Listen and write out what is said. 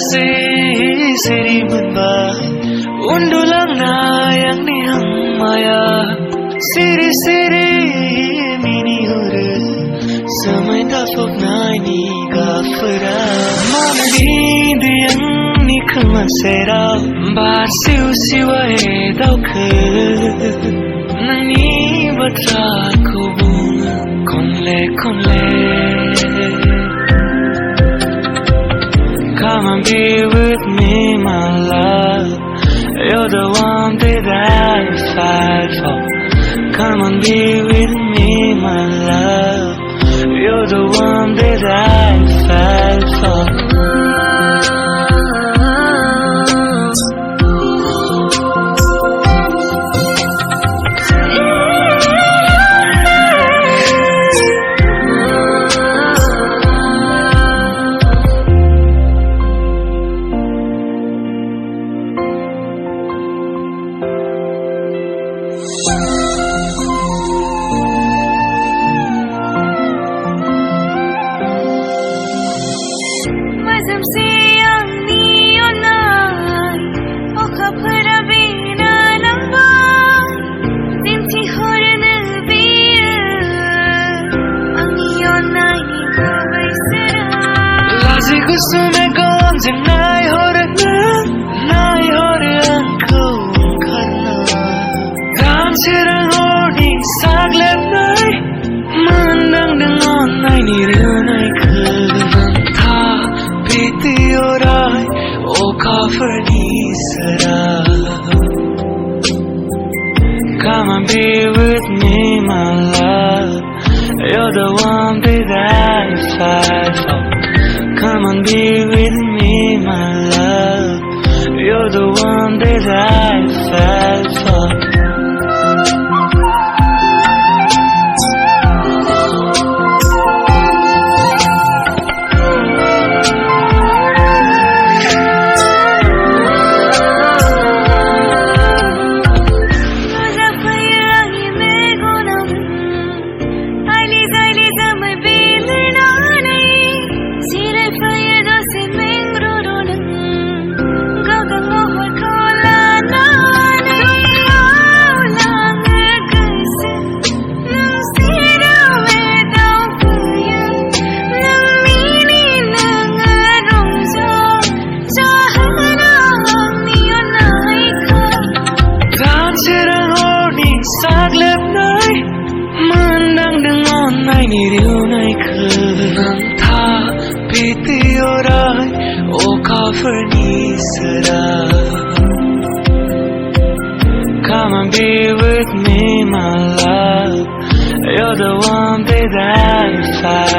se seri bunba undulang na yang ni hang maya siri siri mini hore samay da fog nai ni ka fara mamadi diyang ni khama sera ba siu siwa e dau khe nani batra ko bung konle Come and be with me, my love. You're the one that I fight for. Come and be with me, my love. You're the one that I fight for. Kusume gonje nai hore anko karna dam sirang hori saglep nai mandang dengan nai ni riu nai kham tha priti orai o kafir ni sara come and be with me my love you're the one that I fight for Come and be with me, my love. You're the one that I fell for. Saglep nai mandang dengan nai ni riu nai kham tha priti orai o kafir ni sara Come and be with me my love You're the one that I fight